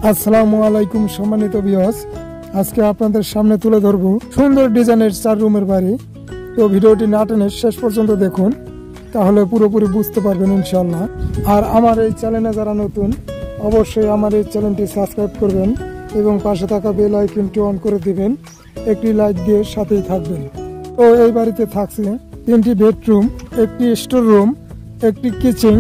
আসসালামু আলাইকুম সম্মানিত ভিউয়ার্স, আজকে আপনাদের সামনে তুলে ধরব সুন্দর ডিজাইনের 4 রুমের বাড়ি। তো ভিডিওটি না টেনে শেষ পর্যন্ত দেখুন, তাহলে পুরোপুরি বুঝতে পারবেন ইনশাআল্লাহ। আর আমার এই চ্যানেলে যারা নতুন, অবশ্যই আমার এই চ্যানেলটি সাবস্ক্রাইব করবেন এবং পাশে থাকা বেল আইকনটি অন করে দিবেন। একটি লাইক দিয়ে সাথেই থাকবেন। তো এই বাড়িতে থাকছে 3টি বেডরুম, একটি স্টোর রুম, একটি কিচেন,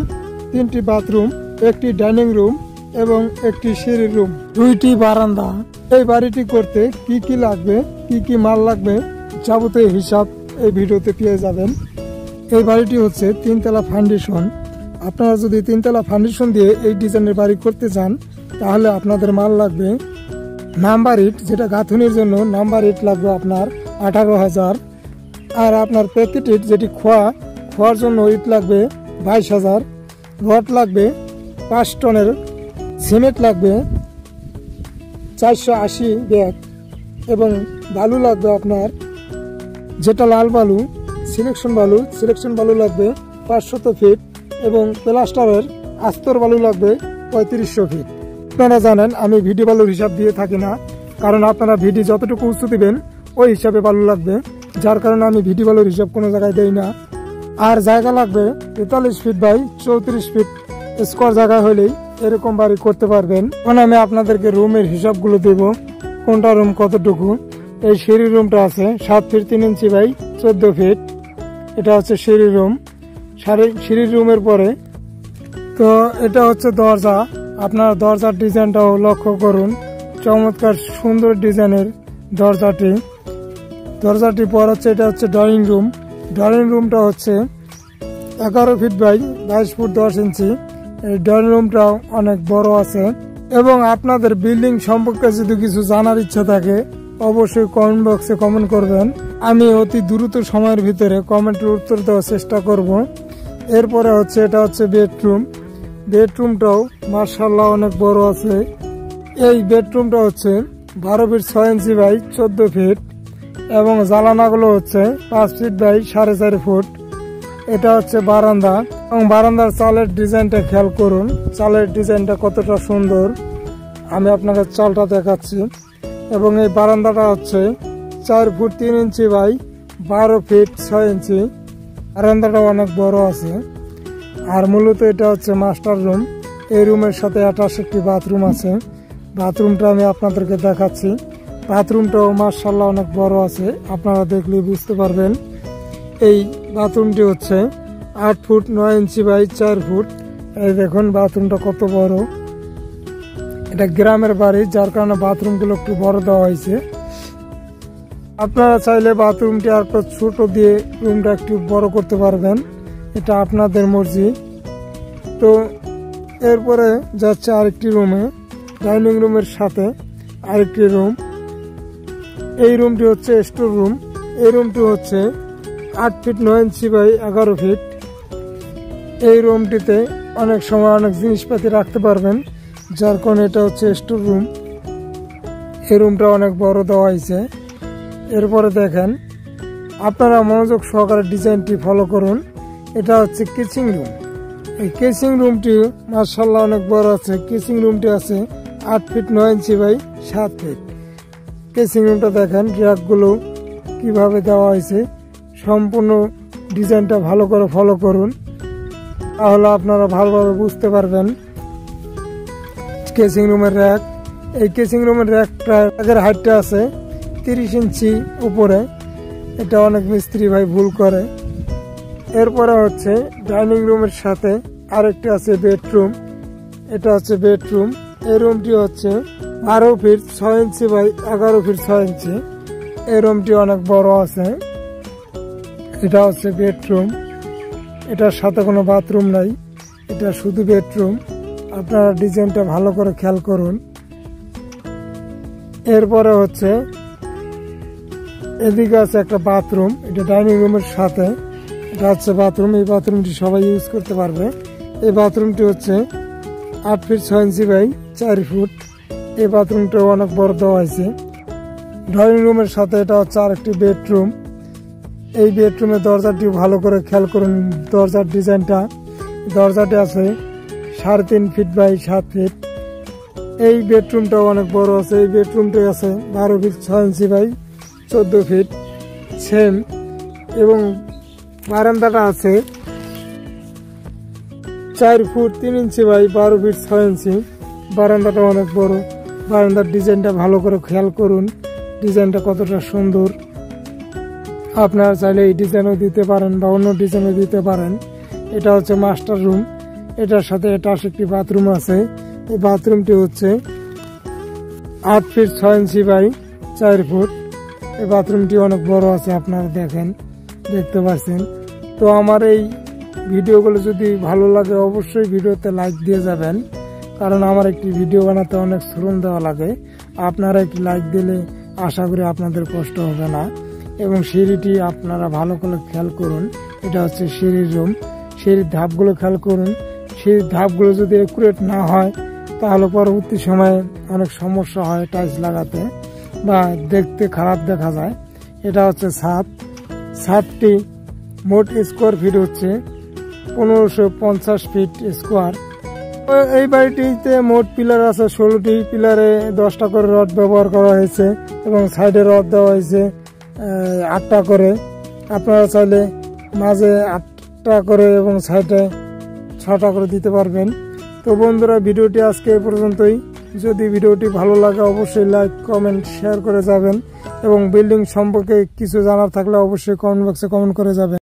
3টি বাথরুম, একটি ডাইনিং রুম এবং একটি সিঁড়ির রুম, 2টি বারান্দা। এই বাড়িটি করতে কি কি লাগবে, কি কি মাল লাগবে, যাবতীয় হিসাব এই ভিডিওতে পেয়ে যাবেন। এই বাড়িটি হচ্ছে 3তলা ফাউন্ডেশন। আপনারা যদি 3তলা ফাউন্ডেশন দিয়ে এই ডিজাইনের বাড়ি করতে চান, তাহলে আপনাদের মাল লাগবে নাম্বার ইট, যেটা গাঁথুনির জন্য নাম্বার ইট লাগবে আপনার 18,000। আর আপনার প্যাকেট ইট, যেটি খোয়ার জন্য ইট লাগবে 22,000। রড লাগবে 5 টনের, সিমেন্ট লাগবে 480 ব্যাগ এবং বালু লাগবে আপনার, যেটা লাল বালু, সিলেকশন বালু লাগবে 500 ফিট এবং প্লাস্টারের আস্তর বালু লাগবে 3500 ফিট। আপনারা জানেন আমি ভিডি বালুর হিসাব দিয়ে থাকি না, কারণ আপনারা ভিডি যতটুকু উঁচু দিবেন ওই হিসাবে বালু লাগবে, যার কারণে আমি ভিডি বালুর হিসাব কোনো জায়গায় দেই না। আর জায়গা লাগবে 43 ফিট বাই 34 ফিট স্কোয়ার জায়গা হলেই এরকম বাড়ি করতে পারবেন। এখন আমি আপনাদেরকে রুমের হিসাবগুলো দেব, কোনটা রুম কতটুকু। এই সিঁড়ির রুমটা আছে 7 ফিট 3 ইঞ্চি বাই 14 ফিট, এটা হচ্ছে সিঁড়ির রুম। সিঁড়ির রুমের পরে তো এটা হচ্ছে দরজা। আপনার দরজার ডিজাইনটাও লক্ষ্য করুন, চমৎকার সুন্দর ডিজাইনের দরজাটি পর হচ্ছে এটা হচ্ছে ড্রয়িং রুম। ড্রয়িং রুমটা হচ্ছে 11 ফিট বাই 22 ফুট 10 ইঞ্চি। এই ড্রয়িং রুমটাও অনেক বড় আছে। এবং আপনাদের বিল্ডিং সম্পর্কে যদি কিছু জানার ইচ্ছা থাকে, অবশ্যই কমেন্ট বক্সে কমেন্ট করবেন। আমি অতি দ্রুত সময়ের ভিতরে কমেন্টের উত্তর দেওয়ার চেষ্টা করব। এরপরে হচ্ছে এটা হচ্ছে বেডরুমটাও মাশাআল্লাহ অনেক বড় আছে। এই বেডরুমটা হচ্ছে 12 ফিট 6 ইঞ্চি বাই 14 ফিট এবং জানালাগুলো হচ্ছে 5 ফিট বাই 4.5 ফুট। এটা হচ্ছে বারান্দা এবং বারান্দার চালের ডিজাইনটা খেয়াল করুন, চালের ডিজাইনটা কতটা সুন্দর। আমি আপনাকে চালটা দেখাচ্ছি। এবং এই বারান্দাটা হচ্ছে 4 ফুট 3 ইঞ্চি বাই 12 ফিট 6 ইঞ্চি। বারান্দাটা অনেক বড় আছে। আর মূলত এটা হচ্ছে মাস্টার রুম। এই রুমের সাথে অ্যাটাচ একটি বাথরুম আছে। বাথরুমটা আমি আপনাদেরকে দেখাচ্ছি। বাথরুমটাও মাশাআল্লাহ অনেক বড় আছে, আপনারা দেখলেই বুঝতে পারবেন। এই বাথরুমটি হচ্ছে 8 ফুট 9 ইঞ্চি বাই 4 ফুট। এই দেখুন বাথরুমটা কত বড়। এটা গ্রামের বাড়ি, যার কারণে বাথরুমগুলো একটু বড় দেওয়া হয়েছে। আপনারা চাইলে বাথরুমটি আর একটু ছোট দিয়ে রুমটা একটু বড় করতে পারবেন, এটা আপনাদের মর্জি। তো এরপরে যাচ্ছে আরেকটি রুমে, ডাইনিং রুমের সাথে আরেকটি রুম। এই রুমটি হচ্ছে স্টোর রুম। এই রুমটি হচ্ছে 8 ফিট 9 ইঞ্চি বাই 11 ফিট। এই রুমটিতে অনেক সময় অনেক জিনিসপাতি রাখতে পারবেন, যার কারণে এটা হচ্ছে স্টোর রুম। এই রুমটা অনেক বড় দেওয়া হয়েছে। এরপরে দেখেন, আপনারা মনোযোগ সহকারে ডিজাইনটি ফলো করুন। এটা হচ্ছে কিচেন রুম। এই কিচেন রুমটি মাশাআল্লাহ অনেক বড় আছে। কিচেন রুমটি আছে 8 ফিট 9 ইঞ্চি বাই 7 ফিট। কিচেন রুমটা দেখেন, র্যাকগুলো কিভাবে দেওয়া হয়েছে। সম্পূর্ণ ডিজাইনটা ভালো করে ফলো করুন, তাহলে আপনারা ভালোভাবে বুঝতে পারবেন। কিচেন রুমের র্যাক, এই কিচেন রুমের র্যাকের হাইটটা আছে 30 ইঞ্চি উপরে। এটা অনেক মিস্ত্রি ভাই ভুল করে। এরপরে হচ্ছে ডাইনিং রুমের সাথে আরেকটি আছে বেডরুম। এটা হচ্ছে বেডরুম। এই রুমটি হচ্ছে 12 ফিট 6 ইঞ্চি বাই 11 ফিট 6 ইঞ্চি। এই রুমটি অনেক বড় আছে। এটা হচ্ছে বেডরুম। এটার সাথে কোনো বাথরুম নাই, এটা শুধু বেডরুম। আপনারা ডিজাইনটা ভালো করে খেয়াল করুন। এরপরে হচ্ছে এদিকে আছে একটা বাথরুম, এটা ডাইনিং রুমের সাথে। এটা হচ্ছে বাথরুম। এই বাথরুমটি সবাই ইউজ করতে পারবে। এই বাথরুমটি হচ্ছে 8 ফিট 6 ইঞ্চি বাই 4 ফুট। এই বাথরুমটাও অনেক বড় দেওয়া হয়েছে। ড্রয়িং রুমের সাথে এটা হচ্ছে আরেকটি বেডরুম। এই বেডরুমের দরজাটি ভালো করে খেয়াল করুন, দরজার ডিজাইনটা। দরজাটি আছে 3.5 ফিট বাই 7 ফিট। এই বেডরুমটাও অনেক বড় আছে। এই বেডরুমটাই আছে 12 ফিট 6 ইঞ্চি বাই 14 ফিট সেম, এবং বারান্দাটা আছে 4 ফুট 3 ইঞ্চি বাই 12 ফিট 6 ইঞ্চি। বারান্দাটা অনেক বড়। বারান্দার ডিজাইনটা ভালো করে খেয়াল করুন, ডিজাইনটা কতটা সুন্দর। আপনারা চাইলে এই ডিজাইনও দিতে পারেন বা অন্য ডিজাইনও দিতে পারেন। এটা হচ্ছে মাস্টার রুম, এটার সাথে অ্যাটাচ একটি বাথরুম আছে। এই বাথরুমটি হচ্ছে 8 ফিট 6 ইঞ্চি বাই 4 ফুট। এই বাথরুমটি অনেক বড় আছে, আপনারা দেখতে পাচ্ছেন। তো আমার এই ভিডিওগুলো যদি ভালো লাগে অবশ্যই ভিডিওতে লাইক দিয়ে যাবেন, কারণ আমার একটি ভিডিও বানাতে অনেক শ্রম দেওয়া লাগে। আপনারা একটি লাইক দিলে আশা করি আপনাদের কষ্ট হবে না। এবং সিঁড়িটি আপনারা ভালো করে খেয়াল করুন, এটা হচ্ছে সিঁড়ির রুম। সিঁড়ির ধাপগুলো খেয়াল করুন, সিঁড়ির ধাপগুলো যদি একুরেট না হয় তাহলে পরবর্তী সময়ে অনেক সমস্যা হয় টাইলস লাগাতে বা দেখতে খারাপ দেখা যায়। এটা হচ্ছে ছাদ। ছাদটি মোট স্কোয়ার ফিট হচ্ছে 1550 ফিট স্কোয়ার। এই বাড়িটিতে মোট পিলার আছে 16টি। পিলারে 10টা করে রড ব্যবহার করা হয়েছে এবং সাইডে রড দেওয়া হয়েছে 8টা করে। আপনারা চাইলে মাঝে 8টা করে এবং সাইডে 6টা করে দিতে পারবেন। তো বন্ধুরা, ভিডিওটি আজকে এ পর্যন্তই। যদি ভিডিওটি ভালো লাগে অবশ্যই লাইক কমেন্ট শেয়ার করে যাবেন, এবং বিল্ডিং সম্পর্কে কিছু জানার থাকলে অবশ্যই কমেন্ট বক্সে কমেন্ট করে যাবেন।